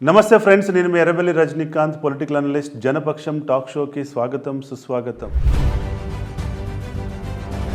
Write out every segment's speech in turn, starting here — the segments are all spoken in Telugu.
నమస్తే ఫ్రెండ్స్, నేను మీ Errabelli Rajinikanth, political analyst. Janapaksham talk షోకి స్వాగతం, సుస్వాగతం.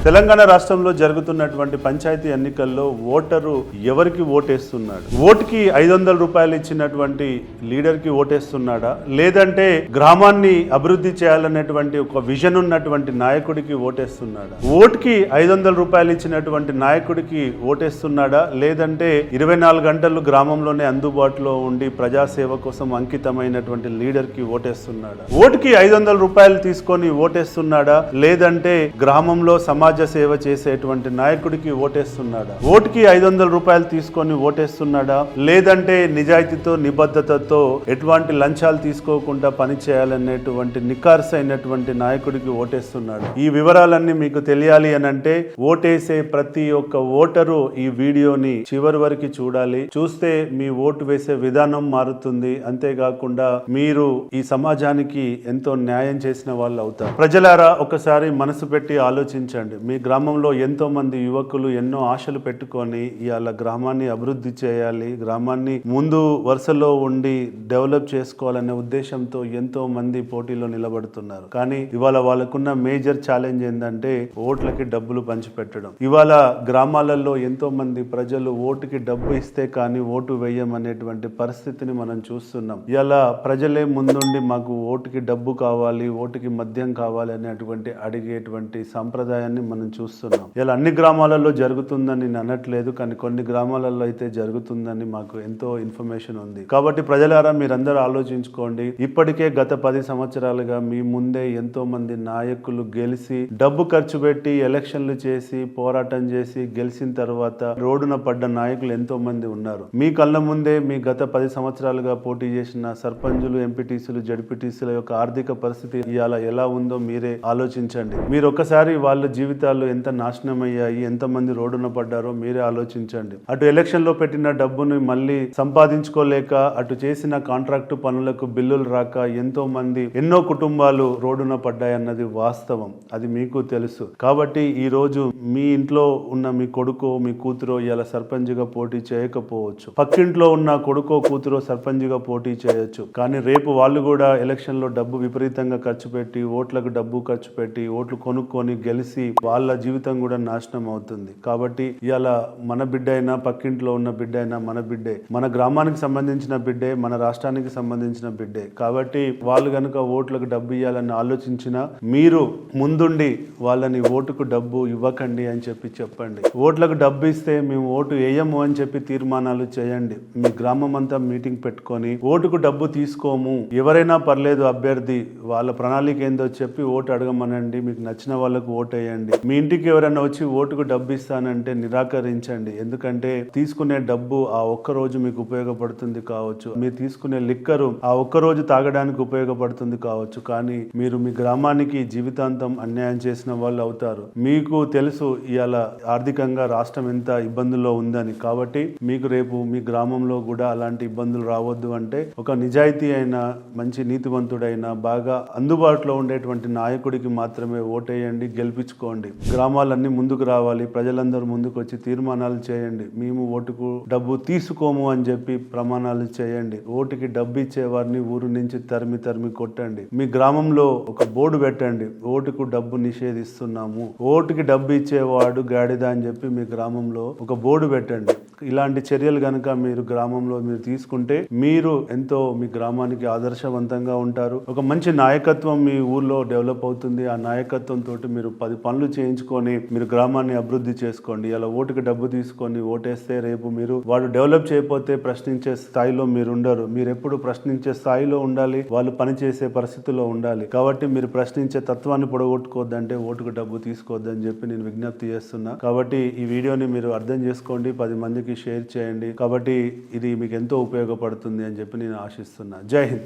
తెలంగాణ రాష్ట్రంలో జరుగుతున్నటువంటి పంచాయతీ ఎన్నికల్లో ఓటరు ఎవరికి ఓటేస్తున్నాడు? ఓటుకి 500 రూపాయలు ఇచ్చినటువంటి లీడర్కి ఓటేస్తున్నాడా, లేదంటే గ్రామాన్ని అభివృద్ధి చేయాలనేటువంటి ఒక విజన్ ఉన్నటువంటి నాయకుడికి ఓటేస్తున్నాడా? ఓటుకి 500 రూపాయలు ఇచ్చినటువంటి నాయకుడికి ఓటేస్తున్నాడా, లేదంటే 24 గంటలు గ్రామంలోనే అందుబాటులో ఉండి ప్రజాసేవ కోసం అంకితమైనటువంటి లీడర్కి ఓటేస్తున్నాడా? ఓటుకి 500 రూపాయలు తీసుకొని ఓటేస్తున్నాడా, లేదంటే గ్రామంలో సమాజ సేవ చేసేటువంటి నాయకుడికి ఓటేస్తున్నాడా? ఓటుకి 500 రూపాయలు తీసుకొని ఓటేస్తున్నాడా, లేదంటే నిజాయితీతో నిబద్ధతతో ఎటువంటి లంచాలు తీసుకోకుండా పని చేయాలనేటువంటి నికార్స్ అయినటువంటి నాయకుడికి ఓటేస్తున్నాడు? ఈ వివరాలన్నీ మీకు తెలియాలి అని అంటే ఓటేసే ప్రతి ఒక్క ఓటరు ఈ వీడియోని చివరి వరకు చూడాలి. చూస్తే మీ ఓటు వేసే విధానం మారుతుంది. అంతేకాకుండా మీరు ఈ సమాజానికి ఎంతో న్యాయం చేసిన వాళ్ళు అవుతారు. ప్రజలారా, ఒకసారి మనసు పెట్టి ఆలోచించండి. మీ గ్రామంలో ఎంతో మంది యువకులు ఎన్నో ఆశలు పెట్టుకొని ఇవాళ గ్రామాన్ని అభివృద్ధి చేయాలి, గ్రామాన్ని ముందు వరుసలో ఉండి డెవలప్ చేసుకోవాలనే ఉద్దేశంతో ఎంతో మంది పోటీలో నిలబడుతున్నారు. కానీ ఇవాళ వాళ్ళకున్న మేజర్ ఛాలెంజ్ ఏంటంటే ఓట్లకి డబ్బులు పంచిపెట్టడం. ఇవాళ గ్రామాలలో ఎంతో మంది ప్రజలు ఓటుకి డబ్బు ఇస్తే కానీ ఓటు వేయమనేటువంటి పరిస్థితిని మనం చూస్తున్నాం. ఇవాళ ప్రజలే ముందుండి మాకు ఓటుకి డబ్బు కావాలి, ఓటుకి మద్యం కావాలి అనేటువంటి అడిగేటువంటి సంప్రదాయాన్ని మనం చూస్తున్నాం. ఇలా అన్ని గ్రామాలలో జరుగుతుందని నేను అనట్లేదు, కానీ కొన్ని గ్రామాలలో అయితే జరుగుతుందని మాకు ఎంతో ఇన్ఫర్మేషన్ ఉంది. కాబట్టి ప్రజలారా, మీరందరూ ఆలోచించుకోండి. ఇప్పటికే గత 10 సంవత్సరాలుగా మీ ముందే ఎంతో మంది నాయకులు గెలిచి డబ్బు ఖర్చు పెట్టి ఎలక్షన్లు చేసి పోరాటం చేసి గెలిచిన తర్వాత రోడ్డున పడ్డ నాయకులు ఎంతో మంది ఉన్నారు. మీ కళ్ళ ముందే మీ గత 10 సంవత్సరాలుగా పోటీ చేసిన సర్పంచులు, ఎంపీటీసీలు, జడ్పీటీసీల యొక్క ఆర్థిక పరిస్థితి ఇవాళ ఎలా ఉందో మీరే ఆలోచించండి. మీరు ఒక్కసారి వాళ్ళ జీవితాలు ఎంత నాశనం అయ్యాయి, ఎంతమంది రోడ్డున పడ్డారో మీరే ఆలోచించండి. అటు ఎలక్షన్ లో పెట్టిన డబ్బుని మళ్ళీ సంపాదించుకోలేక, అటు చేసిన కాంట్రాక్టు పనులకు బిల్లులు రాక ఎంతో మంది, ఎన్నో కుటుంబాలు రోడ్డున పడ్డాయన్నది వాస్తవం. అది మీకు తెలుసు. కాబట్టి ఈ రోజు మీ ఇంట్లో ఉన్న మీ కొడుకో మీ కూతురో ఇలా సర్పంచ్గా పోటీ చేయకపోవచ్చు. పక్కింట్లో ఉన్న కొడుకో కూతురో సర్పంచ్గా పోటీ చేయొచ్చు. కానీ రేపు వాళ్ళు కూడా ఎలక్షన్ లో డబ్బు విపరీతంగా ఖర్చు పెట్టి, ఓట్లకు డబ్బు ఖర్చు పెట్టి ఓట్లు కొనుక్కొని గెలిచి వాళ్ళ జీవితం కూడా నాశనం అవుతుంది. కాబట్టి ఇవాళ మన బిడ్డ అయినా, పక్కింట్లో ఉన్న బిడ్డ అయినా మన బిడ్డే, మన గ్రామానికి సంబంధించిన బిడ్డే, మన రాష్ట్రానికి సంబంధించిన బిడ్డే. కాబట్టి వాళ్ళు కనుక ఓట్లకు డబ్బు ఇవ్వాలని ఆలోచించినా మీరు ముందుండి వాళ్ళని ఓటుకు డబ్బు ఇవ్వకండి అని చెప్పండి. ఓట్లకు డబ్బు ఇస్తే మేము ఓటు వేయము అని చెప్పి తీర్మానాలు చేయండి. మీ గ్రామం అంతా మీటింగ్ పెట్టుకొని ఓటుకు డబ్బు తీసుకోము, ఎవరైనా పర్లేదు అభ్యర్థి, వాళ్ళ ప్రణాళిక ఏందో చెప్పి ఓటు అడగమనండి. మీకు నచ్చిన వాళ్ళకు ఓటు వేయండి. మీ ఇంటికి ఎవరైనా వచ్చి ఓటుకు డబ్బు ఇస్తానంటే నిరాకరించండి. ఎందుకంటే తీసుకునే డబ్బు ఆ ఒక్క రోజు మీకు ఉపయోగపడుతుంది కావచ్చు, మీరు తీసుకునే లిక్కరు ఆ ఒక్క రోజు తాగడానికి ఉపయోగపడుతుంది కావచ్చు, కానీ మీరు మీ గ్రామానికి జీవితాంతం అన్యాయం చేసిన వాళ్ళు అవుతారు. మీకు తెలుసు ఇవాళ ఆర్థికంగా రాష్ట్రం ఎంత ఇబ్బందుల్లో ఉందని. కాబట్టి మీకు రేపు మీ గ్రామంలో కూడా అలాంటి ఇబ్బందులు రావద్దు అంటే ఒక నిజాయితీ అయిన, మంచి నీతివంతుడైన, బాగా అందుబాటులో ఉండేటువంటి నాయకుడికి మాత్రమే ఓటేయండి, గెలిపించుకోండి. గ్రామాలన్నీ ముందుకు రావాలి, ప్రజలందరూ ముందుకు వచ్చి తీర్మానాలు చేయండి. మేము ఓటుకు డబ్బు తీసుకోము అని చెప్పి ప్రమాణాలు చేయండి. ఓటుకి డబ్బు ఇచ్చే వారిని ఊరు నుంచి తరిమి కొట్టండి. మీ గ్రామంలో ఒక బోర్డు పెట్టండి, ఓటుకు డబ్బు నిషేధిస్తున్నాము, ఓటుకి డబ్బు ఇచ్చేవాడు గాడిద అని చెప్పి మీ గ్రామంలో ఒక బోర్డు పెట్టండి. ఇలాంటి చర్యలు కనుక మీరు గ్రామంలో మీరు తీసుకుంటే మీరు ఎంతో మీ గ్రామానికి ఆదర్శవంతంగా ఉంటారు. ఒక మంచి నాయకత్వం మీ ఊర్లో డెవలప్ అవుతుంది. ఆ నాయకత్వం తోటి మీరు 10 పనులు చేయించుకొని మీరు గ్రామాన్ని అభివృద్ధి చేసుకోండి. ఇలా ఓటుకి డబ్బు తీసుకొని ఓటేస్తే రేపు మీరు వాడు డెవలప్ చేయకపోతే ప్రశ్నించే స్థాయిలో మీరు ఉండరు. మీరు ఎప్పుడు ప్రశ్నించే స్థాయిలో ఉండాలి, వాళ్ళు పనిచేసే పరిస్థితుల్లో ఉండాలి. కాబట్టి మీరు ప్రశ్నించే తత్వాన్ని పొడగొట్టుకోవద్దంటే ఓటుకు డబ్బు తీసుకోవద్దని చెప్పి నేను విజ్ఞప్తి చేస్తున్నా. కాబట్టి ఈ వీడియోని మీరు అర్థం చేసుకోండి, 10 మందికి షేర్ చేయండి. కాబట్టి ఇది మీకు ఎంతో ఉపయోగపడుతుంది అని చెప్పి నేను ఆశిస్తున్నా. జై హింద్.